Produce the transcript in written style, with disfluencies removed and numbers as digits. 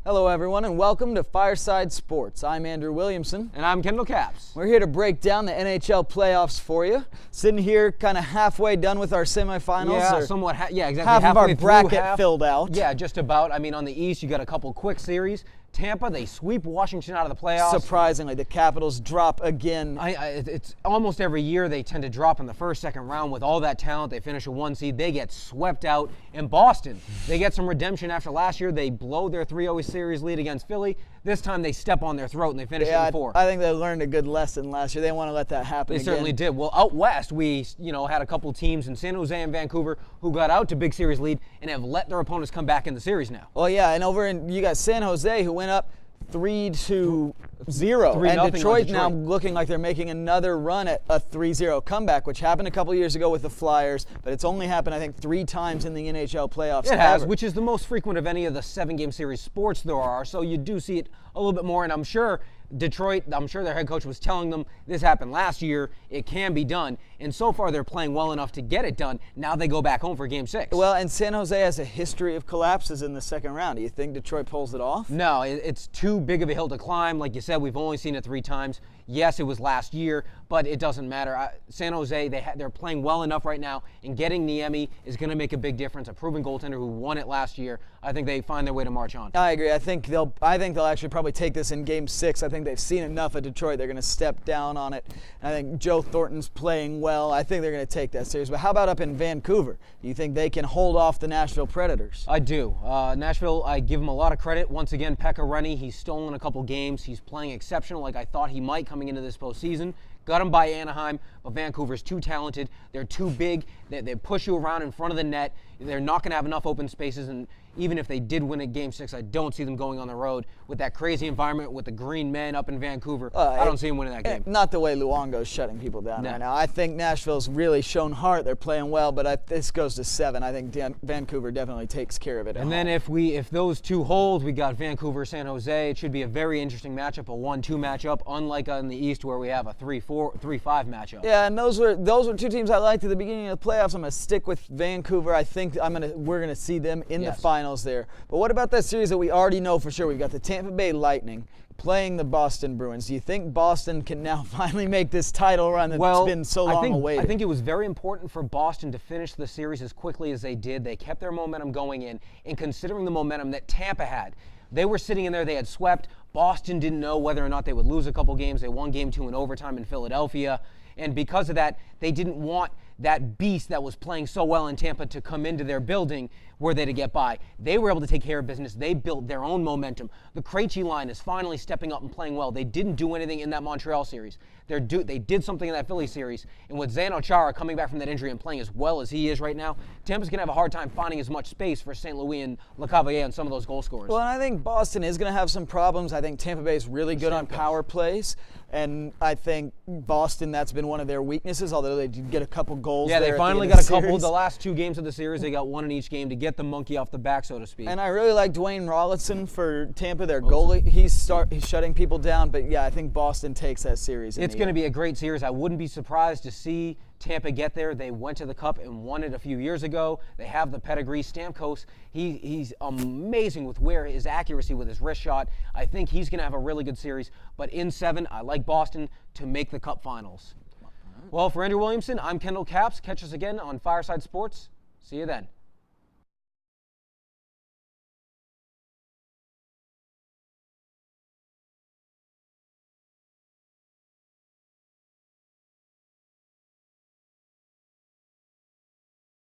Hello everyone and welcome to Fireside Sports. I'm Andrew Williamson. And I'm Kendall Capps. We're here to break down the NHL playoffs for you. Sitting here kind of halfway done with our semifinals. Yeah, somewhat, exactly. Half of our Halfway bracket filled out. Yeah, just about. I mean, on the East, you got a couple quick series. Tampa, they sweep Washington out of the playoffs. Surprisingly, the Capitals drop again. It's almost every year they tend to drop in the first, second round with all that talent. They finish a 1 seed. They get swept out. In Boston, they get some redemption after last year. They blow their 3-0 series lead against Philly. This time they step on their throat and they finish it in 4. I think they learned a good lesson last year. They didn't want to let that happen They again. certainly did. Well, out west, we had a couple teams in San Jose and Vancouver who got out to big series lead and have let their opponents come back in the series now. Well, yeah, and you got San Jose who went up 3-0, and Detroit now looking like they're making another run at a 3-0 comeback, which happened a couple years ago with the Flyers, but it's only happened I think 3 times in the NHL playoffs. It has, which is the most frequent of any of the 7-game series sports there are, so you do see it a little bit more, and I'm sure Detroit, their head coach was telling them this happened last year, it can be done, and so far they're playing well enough to get it done. Now they go back home for Game 6. Well, and San Jose has a history of collapses in the second round. Do you think Detroit pulls it off? No, it's too big of a hill to climb. Like you said, we've only seen it 3 times. Yes, it was last year, but it doesn't matter. San Jose, they're playing well enough right now, and getting Niemi is going to make a big difference. A proven goaltender who won it last year. I think they find their way to march on. I agree. I think they'll actually probably take this in Game 6. I think they've seen enough of Detroit. They're going to step down on it. And I think Joe Thornton's playing well. I think they're going to take that series. But how about up in Vancouver? Do you think they can hold off the Nashville Predators? I do. Nashville, I give him a lot of credit. Once again, Pekka Rinne, he's stolen a couple games. He's playing exceptional like I thought he might coming into this postseason. Got him by Anaheim, but Vancouver's too talented. They're too big. They push you around in front of the net. They're not going to have enough open spaces, and even if they did win a Game 6, I don't see them going on the road with that crazy environment with the green men up in Vancouver. I don't see them winning that game. Not the way Luongo's shutting people down right now. I think Nashville's really shown heart. They're playing well, but this goes to 7. I think Vancouver definitely takes care of it. And then if those two hold, we got Vancouver, San Jose. It should be a very interesting matchup, a 1-2 matchup, unlike on the East where we have a 3-5 matchup. Yeah, and those were 2 teams I liked at the beginning of the playoffs. I'm going to stick with Vancouver. I think we're going to see them in the finals there. But what about that series that we already know for sure? We've got the Tampa Bay Lightning playing the Boston Bruins. Do you think Boston can now finally make this title run that's been so long awaited? I think it was very important for Boston to finish the series as quickly as they did. They kept their momentum going in, and considering the momentum that Tampa had, they were sitting in there, they had swept. Boston didn't know whether or not they would lose a couple games. They won Game 2 in overtime in Philadelphia. And because of that, they didn't want that beast that was playing so well in Tampa to come into their building were they to get by. They were able to take care of business. They built their own momentum. The Krejci line is finally stepping up and playing well. They didn't do anything in that Montreal series. They did something in that Philly series. And with Zdeno Chara coming back from that injury and playing as well as he is right now, Tampa's going to have a hard time finding as much space for St. Louis and LeCavalier and some of those goal scorers. Well, and I think Boston is going to have some problems. I think Tampa Bay is really good on power plays. And I think Boston, that's been one of their weaknesses, although they did get a couple goals. Yeah, they finally got a couple. The last 2 games of the series, they got 1 in each game to get the monkey off the back, so to speak. And I really like Dwayne Rollinson for Tampa, their goalie. He's shutting people down, but yeah, I think Boston takes that series. It's going to be a great series. I wouldn't be surprised to see Tampa get there. They went to the Cup and won it a few years ago. They have the pedigree. Stamkos, he's amazing with his accuracy with his wrist shot. I think he's going to have a really good series. But in 7, I like Boston to make the Cup finals. Well, for Andrew Williamson, I'm Kendall Capps. Catch us again on Fireside Sports. See you then.